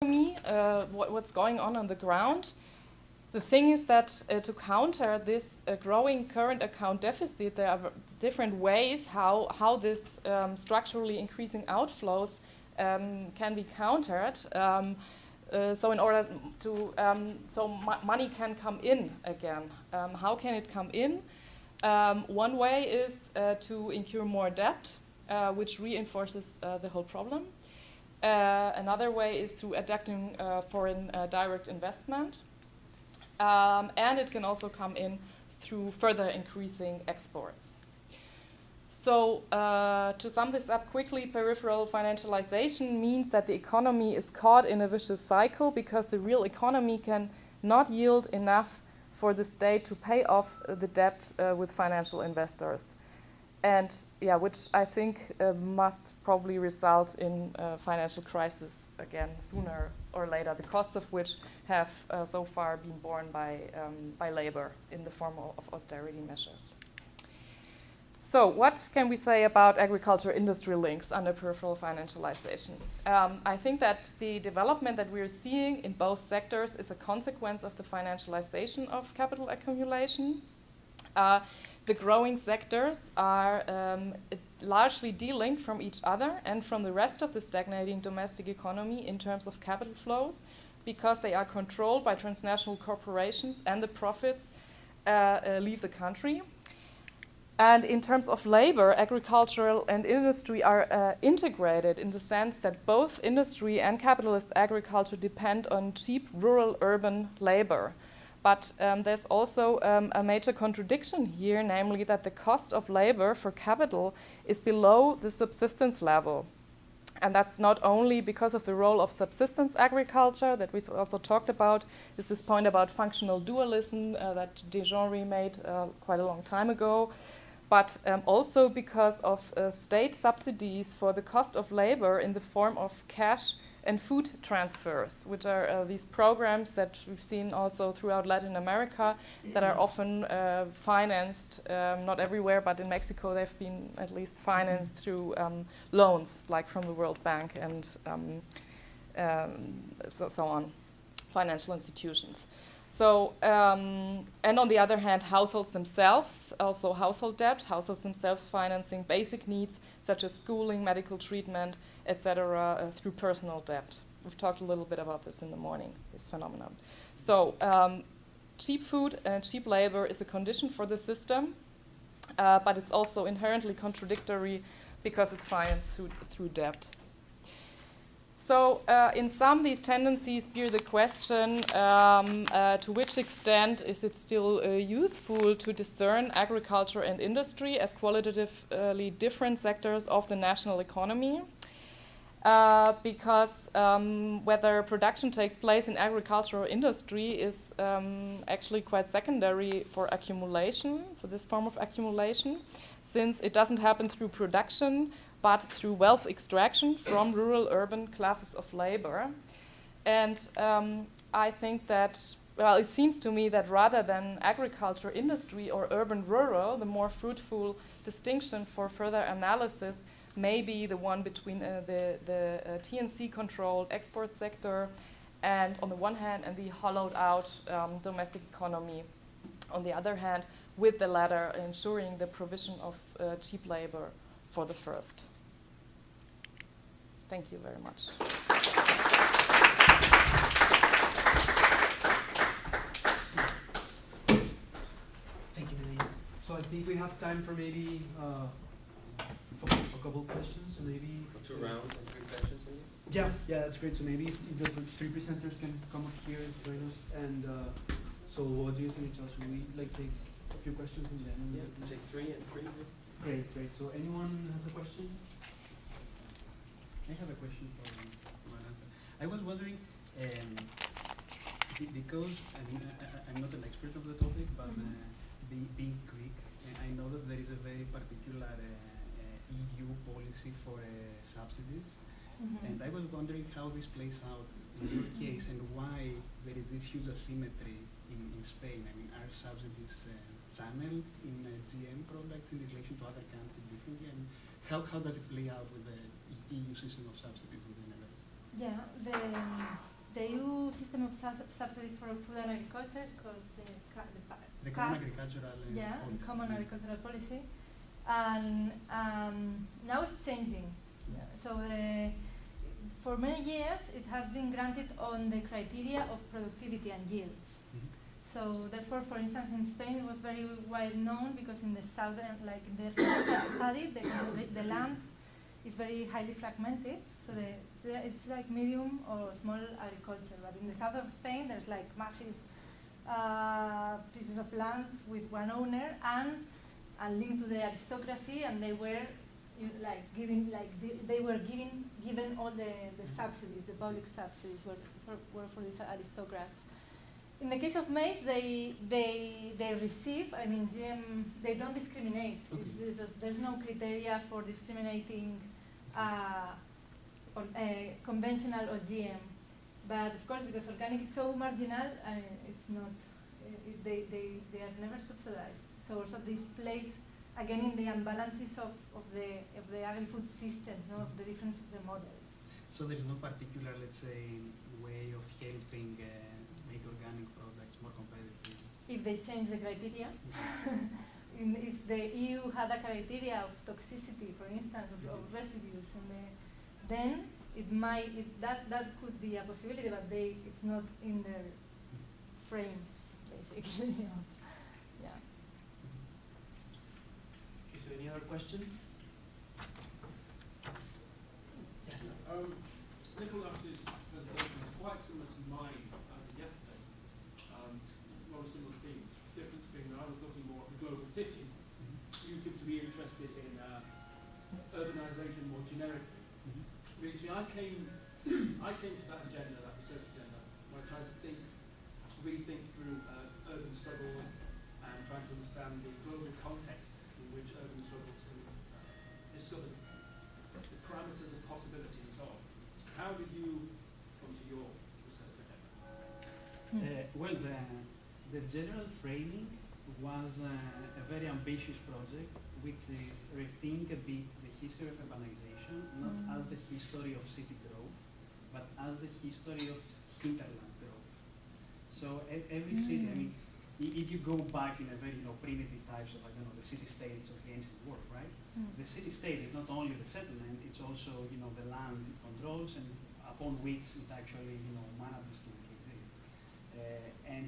economy, what's going on the ground. The thing is that to counter this growing current account deficit, there are different ways how this structurally increasing outflows can be countered. So in order to, money can come in again. How can it come in? One way is to incur more debt, which reinforces the whole problem. Another way is through attracting foreign direct investment. And it can also come in through further increasing exports. So to sum this up quickly, peripheral financialization means that the economy is caught in a vicious cycle because the real economy can not yield enough for the state to pay off the debt with financial investors. And yeah, which I think must probably result in financial crisis again sooner or later, the costs of which have so far been borne by labor in the form of austerity measures. So what can we say about agriculture-industry links under peripheral financialization? I think that the development that we are seeing in both sectors is a consequence of the financialization of capital accumulation. The growing sectors are largely de-linked from each other and from the rest of the stagnating domestic economy in terms of capital flows because they are controlled by transnational corporations and the profits leave the country. And in terms of labor, agricultural and industry are integrated in the sense that both industry and capitalist agriculture depend on cheap rural-urban labor. But there's also a major contradiction here, namely that the cost of labor for capital is below the subsistence level. And that's not only because of the role of subsistence agriculture that we also talked about, is this point about functional dualism that de Genry made quite a long time ago, but also because of state subsidies for the cost of labor in the form of cash and food transfers, which are these programs that we've seen also throughout Latin America that are often financed, not everywhere, but in Mexico they've been at least financed through loans, like from the World Bank and so on, financial institutions. So, and on the other hand, households themselves, also household debt, households themselves financing basic needs such as schooling, medical treatment, etc., through personal debt. We've talked a little bit about this in the morning, this phenomenon. So, cheap food and cheap labor is a condition for the system, but it's also inherently contradictory because it's financed through debt. So in sum, these tendencies bear the question, to which extent is it still useful to discern agriculture and industry as qualitatively different sectors of the national economy? Because whether production takes place in agriculture or industry is actually quite secondary for accumulation, for this form of accumulation, since it doesn't happen through production, but through wealth extraction from rural-urban classes of labor. And I think that, well, it seems to me that rather than agriculture, industry, or urban-rural, the more fruitful distinction for further analysis may be the one between the TNC-controlled export sector and, on the one hand, and the hollowed-out domestic economy, on the other hand, with the latter ensuring the provision of cheap labor for the first. Thank you very much. Thank you, Nadine. So I think we have time for maybe a couple questions, so maybe 2 rounds and 3 questions. Maybe? Yeah, that's great. So maybe if the 3 presenters can come up here and join us. And so, what do you think, Charles? Should we take a few questions and then? Yeah, take 3 and 3. Great. So, anyone has a question? I have a question for Maranta. I was wondering, because I'm not an expert of the topic, but being Greek, I know that there is a very particular EU policy for subsidies, and I was wondering how this plays out in your case and why there is this huge asymmetry in Spain. I mean, are subsidies channeled in GM products in relation to other countries differently, and how does it play out with the EU system of subsidies in general? Yeah, EU system of subsidies for food and agriculture is called The Common Agricultural Policy. Common Agricultural Policy, and now it's changing. Yeah. So for many years it has been granted on the criteria of productivity and yields. So therefore, for instance, in Spain it was very well known because in the southern, like in the study, the land is very highly fragmented. So it's like medium or small agriculture. But in the south of Spain, there's like massive pieces of land with one owner and linked to the aristocracy, and they were given all the subsidies, the public subsidies were for these aristocrats. In the case of maize, they receive. I mean, they don't discriminate. Okay. There's no criteria for discriminating conventional or GM. But of course, because organic is so marginal, it's not. They are never subsidized. So also this plays again in the imbalances of the agri-food system, of the difference of the models. So there is no particular, let's say, way of helping make organic products more competitive. If they change the criteria, if the EU had a criteria of toxicity, for instance, of residues, then that could be a possibility, but it's not in their frames, basically. Yeah. Okay, so any other question? Nicholas's presentation is quite similar to mine yesterday. Not a similar theme. Difference being that I was looking more at the global city. You seem to be interested in urbanization more generically. Actually, I came to that agenda, that research agenda, by trying to rethink through urban struggles and trying to understand the global context in which urban struggles can discover the parameters of possibility and so on. How did you come to your research agenda? Well, the general framing was a very ambitious project, which is rethink a bit the history of urbanization, not as the history of city growth, but as the history of hinterland growth. So every city, I mean, if you go back in a very primitive types of, the city-states of the ancient world, right? The city-state is not only the settlement, it's also, the land it controls and upon which it actually, manages to exist. And